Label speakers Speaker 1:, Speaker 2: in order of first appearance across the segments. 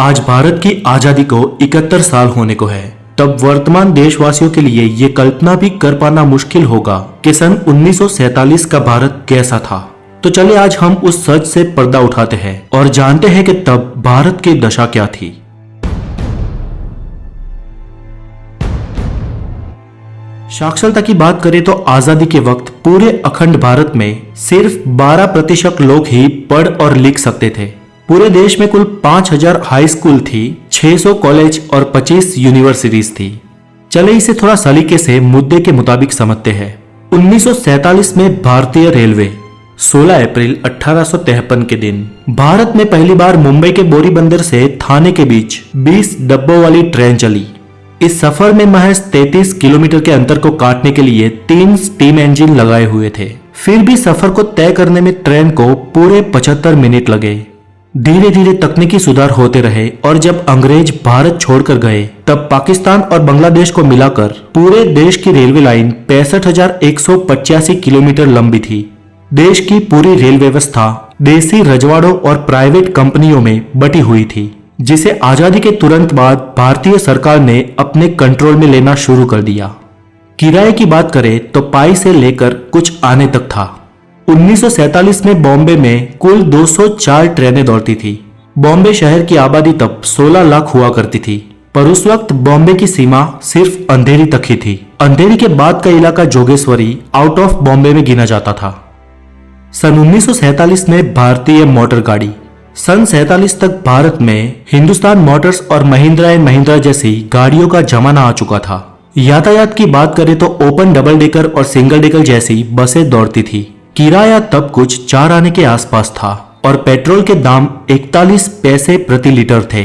Speaker 1: आज भारत की आजादी को 71 साल होने को है। तब वर्तमान देशवासियों के लिए ये कल्पना भी कर पाना मुश्किल होगा कि सन 1947 का भारत कैसा था। तो चलिए आज हम उस सच से पर्दा उठाते हैं और जानते हैं कि तब भारत की दशा क्या थी। साक्षरता की बात करें तो आजादी के वक्त पूरे अखंड भारत में सिर्फ 12% लोग ही पढ़ और लिख सकते थे। पूरे देश में कुल 5000 हाई स्कूल थी, 600 कॉलेज और 25 यूनिवर्सिटीज थी। चले इसे थोड़ा सलीके से मुद्दे के मुताबिक समझते हैं। 1947 में भारतीय रेलवे 16 अप्रैल 1853 के दिन भारत में पहली बार मुंबई के बोरी बंदर से थाने के बीच 20 डब्बों वाली ट्रेन चली। इस सफर में महज 33 किलोमीटर के अंतर को काटने के लिए 3 स्टीम इंजन लगाए हुए थे। फिर भी सफर को तय करने में ट्रेन को पूरे 75 मिनट लगे। धीरे धीरे तकनीकी सुधार होते रहे और जब अंग्रेज भारत छोड़कर गए तब पाकिस्तान और बांग्लादेश को मिलाकर पूरे देश की रेलवे लाइन 65,185 किलोमीटर लंबी थी। देश की पूरी रेल व्यवस्था देसी रजवाड़ों और प्राइवेट कंपनियों में बटी हुई थी, जिसे आजादी के तुरंत बाद भारतीय सरकार ने अपने कंट्रोल में लेना शुरू कर दिया। किराए की बात करें तो पाई से लेकर कुछ आने तक था। 1947 में बॉम्बे में कुल 204 ट्रेनें दौड़ती थी। बॉम्बे शहर की आबादी तब 16 लाख हुआ करती थी, पर उस वक्त बॉम्बे की सीमा सिर्फ अंधेरी तक ही थी। अंधेरी के बाद का इलाका जोगेश्वरी आउट ऑफ बॉम्बे में गिना जाता था। सन 1947 में भारतीय मोटर गाड़ी। सन 47 तक भारत में हिंदुस्तान मोटर्स और महिंद्रा एंड महिंद्रा जैसी गाड़ियों का जमाना आ चुका था। यातायात की बात करें तो ओपन डबल डेकर और सिंगल डेकर जैसी बसें दौड़ती थी। किराया तब कुछ 4 आने के आसपास था और पेट्रोल के दाम 41 पैसे प्रति लीटर थे।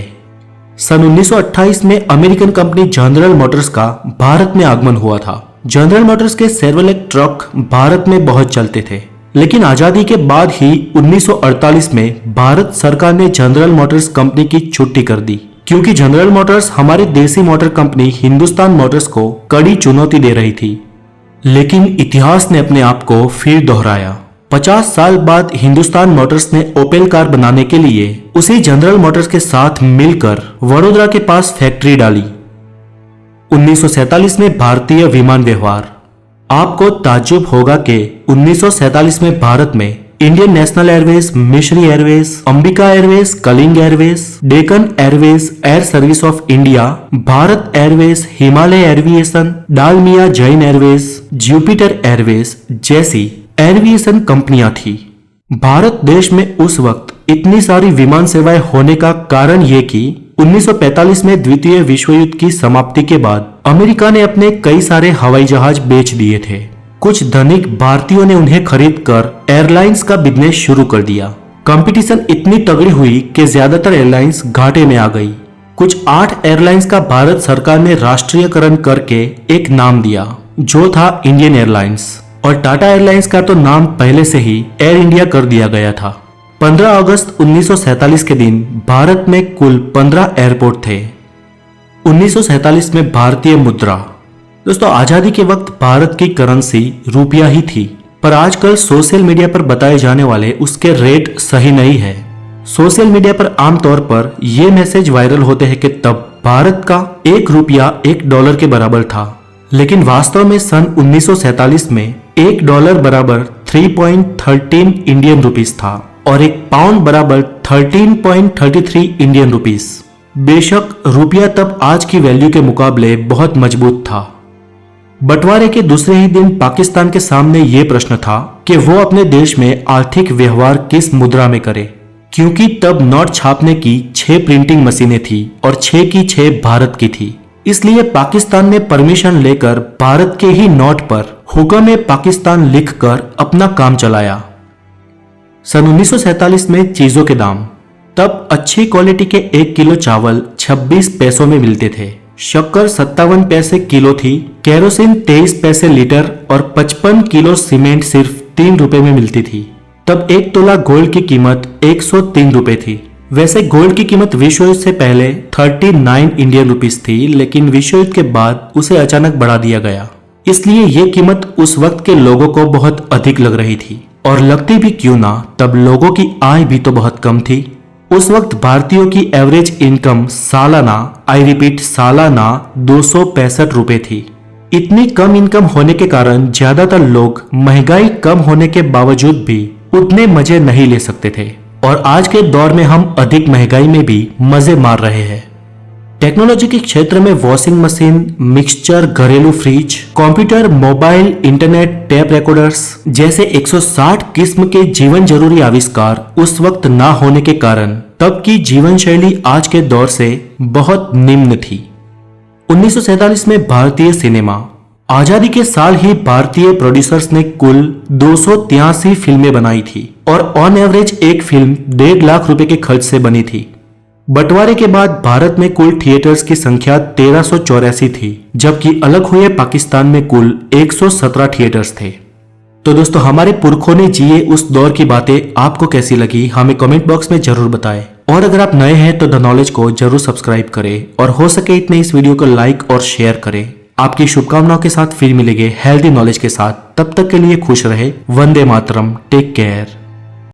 Speaker 1: सन 1928 में अमेरिकन कंपनी जनरल मोटर्स का भारत में आगमन हुआ था। जनरल मोटर्स के शेवरलेट ट्रक भारत में बहुत चलते थे, लेकिन आजादी के बाद ही 1948 में भारत सरकार ने जनरल मोटर्स कंपनी की छुट्टी कर दी, क्योंकि जनरल मोटर्स हमारी देसी मोटर कंपनी हिंदुस्तान मोटर्स को कड़ी चुनौती दे रही थी। लेकिन इतिहास ने अपने आप को फिर दोहराया। 50 साल बाद हिंदुस्तान मोटर्स ने ओपेल कार बनाने के लिए उसी जनरल मोटर्स के साथ मिलकर वडोदरा के पास फैक्ट्री डाली। 1947 में भारतीय विमान व्यवहार। आपको ताज्जुब होगा कि 1947 में भारत में Indian National Airways, Misri Airways, Ambika Airways, Kalinga Airways, Deccan Airways, Air Service of India, Bharat Airways, Himalaya Aviation, Dalmia Jain Airways, Jupiter Airways जैसी एविएशन कंपनियां थी। भारत देश में उस वक्त इतनी सारी विमान सेवाएं होने का कारण ये कि 1945 में द्वितीय विश्व युद्ध की समाप्ति के बाद अमेरिका ने अपने कई सारे हवाई जहाज बेच दिए थे। कुछ धनिक भारतीयों ने उन्हें खरीदकर एयरलाइंस का बिजनेस शुरू कर दिया। कंपटीशन इतनी तगड़ी हुई कि ज्यादातर एयरलाइंस घाटे में आ गई। कुछ 8 एयरलाइंस का भारत सरकार ने राष्ट्रीयकरण करके एक नाम दिया, जो था इंडियन एयरलाइंस, और टाटा एयरलाइंस का तो नाम पहले से ही एयर इंडिया कर दिया गया था। 15 अगस्त 1947 के दिन भारत में कुल 15 एयरपोर्ट थे। 1947 में भारतीय मुद्रा। दोस्तों, आजादी के वक्त भारत की करेंसी रुपया ही थी, पर आजकल सोशल मीडिया पर बताए जाने वाले उसके रेट सही नहीं है। सोशल मीडिया पर आमतौर पर यह मैसेज वायरल होते हैं कि तब भारत का 1 रुपया $1 के बराबर था, लेकिन वास्तव में सन 1947 में $1 बराबर 3.13 इंडियन रुपीस था और 1 पाउंड बराबर 13.33 इंडियन रुपीस। बेशक रुपया तब आज की वैल्यू के मुकाबले बहुत मजबूत था। बंटवारे के दूसरे ही दिन पाकिस्तान के सामने ये प्रश्न था कि वो अपने देश में आर्थिक व्यवहार किस मुद्रा में करे, क्योंकि तब नोट छापने की 6 प्रिंटिंग मशीनें थी और 6 की 6 भारत की थी। इसलिए पाकिस्तान ने परमिशन लेकर भारत के ही नोट पर हुक्म पाकिस्तान लिखकर अपना काम चलाया। सन 1947 में चीजों के दाम। तब अच्छी क्वालिटी के 1 किलो चावल 26 पैसों में मिलते थे, शक्कर 57 पैसे किलो थी, केरोसिन 23 पैसे लीटर और 55 किलो सीमेंट सिर्फ 3 रुपए में मिलती थी। तब 1 तोला गोल्ड की कीमत 103 रुपए थी। वैसे गोल्ड की कीमत विश्व युद्ध से पहले 39 इंडियन रुपीस थी, लेकिन विश्व युद्ध के बाद उसे अचानक बढ़ा दिया गया। इसलिए ये कीमत उस वक्त के लोगों को बहुत अधिक लग रही थी, और लगती भी क्यों ना, तब लोगों की आय भी तो बहुत कम थी। उस वक्त भारतीयों की एवरेज इनकम सालाना, आई रिपीट सालाना 265 रुपए थी। इतनी कम इनकम होने के कारण ज्यादातर लोग महंगाई कम होने के बावजूद भी उतने मजे नहीं ले सकते थे और आज के दौर में हम अधिक महंगाई में भी मजे मार रहे हैं। टेक्नोलॉजी के क्षेत्र में वॉशिंग मशीन, मिक्सचर, घरेलू fridge, computer, mobile, internet, tape recorders जैसे 160 किस्म के जीवन जरूरी आविष्कार उस वक्त ना होने के कारण तब की जीवन शैली आज के दौर से बहुत निम्न थी। 1947 में भारतीय सिनेमा आजादी के साल ही भारतीय प्रोड्यूसर्स ने कुल 283 फिल्में बनाई थी और ऑन एवरेज एक फिल्म 1.5 लाख रुपए के खर्च से बनी थी। बंटवारे के बाद भारत में कुल थिएटर्स की संख्या 1384 थी, जबकि अलग हुए पाकिस्तान में कुल 117 थिएटर्स थे। तो दोस्तों, हमारे पुरखों ने जिए उस दौर की बातें आपको कैसी लगी हमें कमेंट बॉक्स में जरूर बताएं। और अगर आप नए हैं तो द नॉलेज को जरूर सब्सक्राइब करें और हो सके इतने इस वीडियो को लाइक और शेयर करें। आपकी शुभकामनाओं के साथ फिर मिलेंगे हेल्दी नॉलेज के साथ। तब तक के लिए खुश रहे। वंदे मातरम। Take care.